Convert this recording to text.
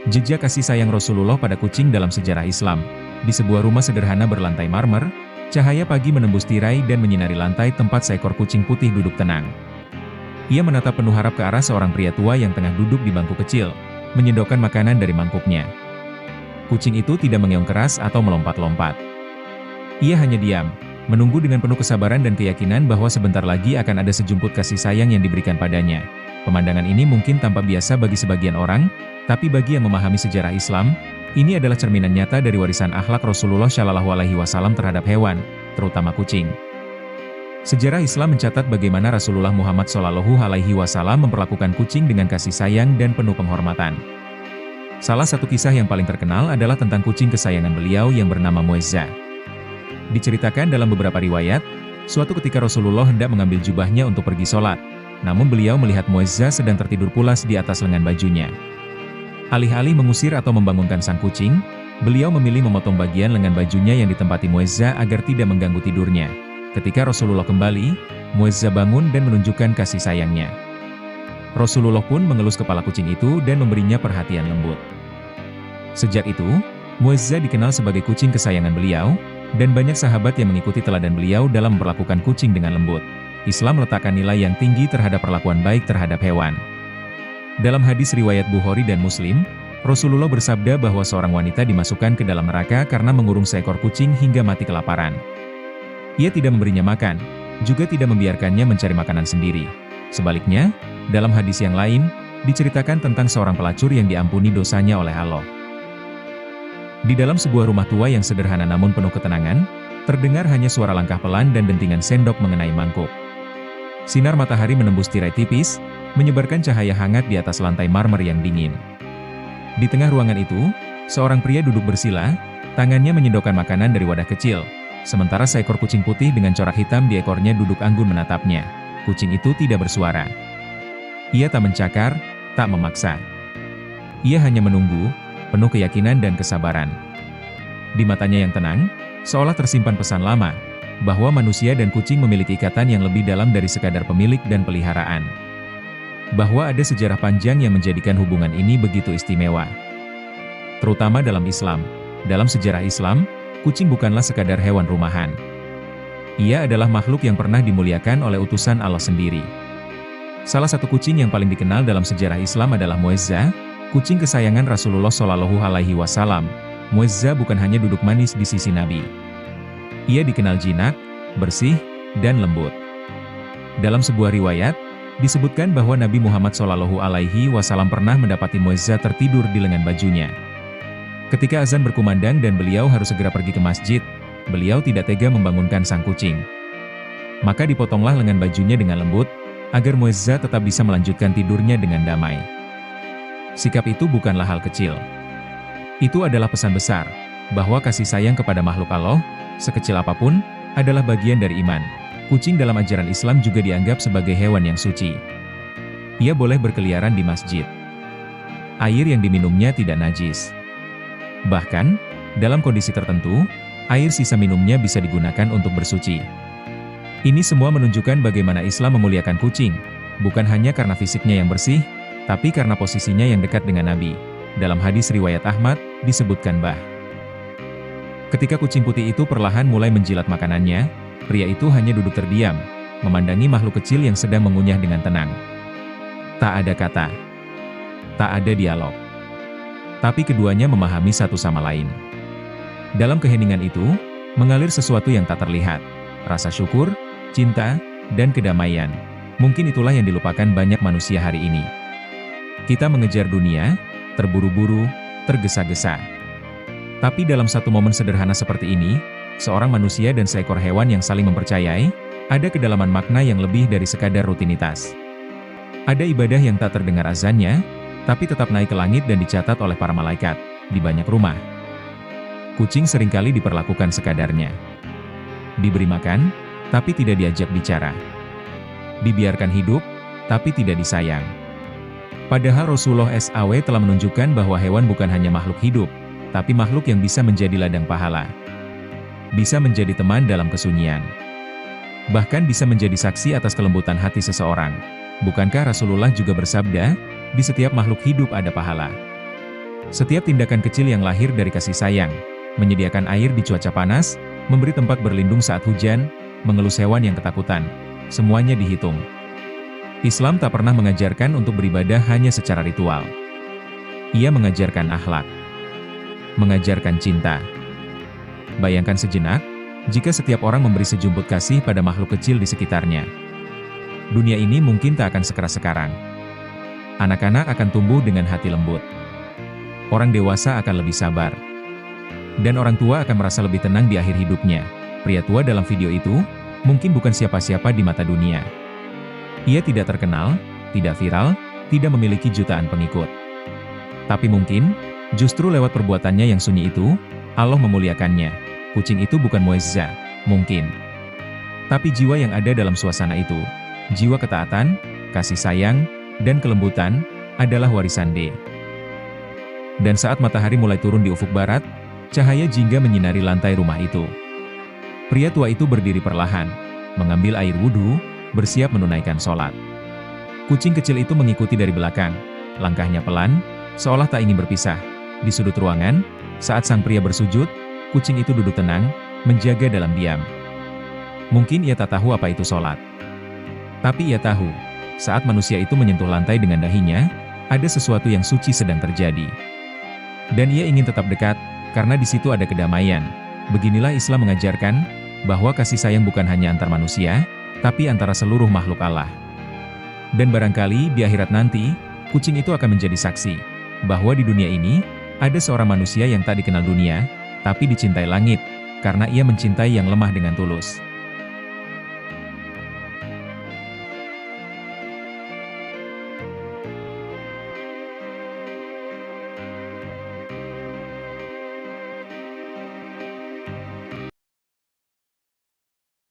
Jejak kasih sayang Rasulullah pada kucing dalam sejarah Islam. Di sebuah rumah sederhana berlantai marmer, cahaya pagi menembus tirai dan menyinari lantai tempat seekor kucing putih duduk tenang. Ia menatap penuh harap ke arah seorang pria tua yang tengah duduk di bangku kecil, menyedokkan makanan dari mangkuknya. Kucing itu tidak mengeong keras atau melompat-lompat. Ia hanya diam, menunggu dengan penuh kesabaran dan keyakinan bahwa sebentar lagi akan ada sejumput kasih sayang yang diberikan padanya. Pemandangan ini mungkin tampak biasa bagi sebagian orang, tapi bagi yang memahami sejarah Islam, ini adalah cerminan nyata dari warisan akhlak Rasulullah Shallallahu Alaihi Wasallam terhadap hewan, terutama kucing. Sejarah Islam mencatat bagaimana Rasulullah Muhammad Shallallahu Alaihi Wasallam memperlakukan kucing dengan kasih sayang dan penuh penghormatan. Salah satu kisah yang paling terkenal adalah tentang kucing kesayangan beliau yang bernama Muezzah. Diceritakan dalam beberapa riwayat, suatu ketika Rasulullah hendak mengambil jubahnya untuk pergi sholat, namun beliau melihat Muezzah sedang tertidur pulas di atas lengan bajunya. Alih-alih mengusir atau membangunkan sang kucing, beliau memilih memotong bagian lengan bajunya yang ditempati Muezzah agar tidak mengganggu tidurnya. Ketika Rasulullah kembali, Muezzah bangun dan menunjukkan kasih sayangnya. Rasulullah pun mengelus kepala kucing itu dan memberinya perhatian lembut. Sejak itu, Muezzah dikenal sebagai kucing kesayangan beliau, dan banyak sahabat yang mengikuti teladan beliau dalam memperlakukan kucing dengan lembut. Islam meletakkan nilai yang tinggi terhadap perlakuan baik terhadap hewan. Dalam hadis riwayat Bukhari dan Muslim, Rasulullah bersabda bahwa seorang wanita dimasukkan ke dalam neraka karena mengurung seekor kucing hingga mati kelaparan. Ia tidak memberinya makan, juga tidak membiarkannya mencari makanan sendiri. Sebaliknya, dalam hadis yang lain, diceritakan tentang seorang pelacur yang diampuni dosanya oleh Allah. Di dalam sebuah rumah tua yang sederhana namun penuh ketenangan, terdengar hanya suara langkah pelan dan dentingan sendok mengenai mangkuk. Sinar matahari menembus tirai tipis, menyebarkan cahaya hangat di atas lantai marmer yang dingin. Di tengah ruangan itu, seorang pria duduk bersila, tangannya menyendokkan makanan dari wadah kecil, sementara seekor kucing putih dengan corak hitam di ekornya duduk anggun menatapnya. Kucing itu tidak bersuara. Ia tak mencakar, tak memaksa. Ia hanya menunggu, penuh keyakinan dan kesabaran. Di matanya yang tenang, seolah tersimpan pesan lama, bahwa manusia dan kucing memiliki ikatan yang lebih dalam dari sekadar pemilik dan peliharaan. Bahwa ada sejarah panjang yang menjadikan hubungan ini begitu istimewa. Terutama dalam Islam. Dalam sejarah Islam, kucing bukanlah sekadar hewan rumahan. Ia adalah makhluk yang pernah dimuliakan oleh utusan Allah sendiri. Salah satu kucing yang paling dikenal dalam sejarah Islam adalah Muezzah, kucing kesayangan Rasulullah Shallallahu Alaihi Wasallam. Muezzah bukan hanya duduk manis di sisi Nabi. Ia dikenal jinak, bersih, dan lembut. Dalam sebuah riwayat, disebutkan bahwa Nabi Muhammad Shallallahu Alaihi Wasallam pernah mendapati Muezzah tertidur di lengan bajunya. Ketika azan berkumandang dan beliau harus segera pergi ke masjid, beliau tidak tega membangunkan sang kucing. Maka dipotonglah lengan bajunya dengan lembut, agar Muezzah tetap bisa melanjutkan tidurnya dengan damai. Sikap itu bukanlah hal kecil. Itu adalah pesan besar, bahwa kasih sayang kepada makhluk Allah, sekecil apapun, adalah bagian dari iman. Kucing dalam ajaran Islam juga dianggap sebagai hewan yang suci. Ia boleh berkeliaran di masjid. Air yang diminumnya tidak najis. Bahkan, dalam kondisi tertentu, air sisa minumnya bisa digunakan untuk bersuci. Ini semua menunjukkan bagaimana Islam memuliakan kucing, bukan hanya karena fisiknya yang bersih, tapi karena posisinya yang dekat dengan Nabi. Dalam hadis riwayat Ahmad, disebutkan ketika kucing putih itu perlahan mulai menjilat makanannya, pria itu hanya duduk terdiam, memandangi makhluk kecil yang sedang mengunyah dengan tenang. Tak ada kata. Tak ada dialog. Tapi keduanya memahami satu sama lain. Dalam keheningan itu, mengalir sesuatu yang tak terlihat. Rasa syukur, cinta, dan kedamaian. Mungkin itulah yang dilupakan banyak manusia hari ini. Kita mengejar dunia, terburu-buru, tergesa-gesa. Tapi dalam satu momen sederhana seperti ini, seorang manusia dan seekor hewan yang saling mempercayai, ada kedalaman makna yang lebih dari sekadar rutinitas. Ada ibadah yang tak terdengar azannya, tapi tetap naik ke langit dan dicatat oleh para malaikat, di banyak rumah. Kucing seringkali diperlakukan sekadarnya. Diberi makan, tapi tidak diajak bicara. Dibiarkan hidup, tapi tidak disayang. Padahal Rasulullah SAW telah menunjukkan bahwa hewan bukan hanya makhluk hidup, tapi makhluk yang bisa menjadi ladang pahala. Bisa menjadi teman dalam kesunyian. Bahkan bisa menjadi saksi atas kelembutan hati seseorang. Bukankah Rasulullah juga bersabda, di setiap makhluk hidup ada pahala? Setiap tindakan kecil yang lahir dari kasih sayang, menyediakan air di cuaca panas, memberi tempat berlindung saat hujan, mengelus hewan yang ketakutan, semuanya dihitung. Islam tak pernah mengajarkan untuk beribadah hanya secara ritual. Ia mengajarkan akhlak, mengajarkan cinta. Bayangkan sejenak, jika setiap orang memberi sejumput kasih pada makhluk kecil di sekitarnya. Dunia ini mungkin tak akan sekeras sekarang. Anak-anak akan tumbuh dengan hati lembut. Orang dewasa akan lebih sabar. Dan orang tua akan merasa lebih tenang di akhir hidupnya. Pria tua dalam video itu, mungkin bukan siapa-siapa di mata dunia. Ia tidak terkenal, tidak viral, tidak memiliki jutaan pengikut. Tapi mungkin, justru lewat perbuatannya yang sunyi itu, Allah memuliakannya. Kucing itu bukan muezzah, mungkin. Tapi jiwa yang ada dalam suasana itu, jiwa ketaatan, kasih sayang, dan kelembutan, adalah warisan D. Dan saat matahari mulai turun di ufuk barat, cahaya jingga menyinari lantai rumah itu. Pria tua itu berdiri perlahan, mengambil air wudhu, bersiap menunaikan sholat. Kucing kecil itu mengikuti dari belakang, langkahnya pelan, seolah tak ingin berpisah. Di sudut ruangan, saat sang pria bersujud, kucing itu duduk tenang, menjaga dalam diam. Mungkin ia tak tahu apa itu sholat. Tapi ia tahu, saat manusia itu menyentuh lantai dengan dahinya, ada sesuatu yang suci sedang terjadi. Dan ia ingin tetap dekat, karena di situ ada kedamaian. Beginilah Islam mengajarkan, bahwa kasih sayang bukan hanya antar manusia, tapi antara seluruh makhluk Allah. Dan barangkali di akhirat nanti, kucing itu akan menjadi saksi, bahwa di dunia ini, ada seorang manusia yang tak dikenal dunia, tapi dicintai langit, karena ia mencintai yang lemah dengan tulus.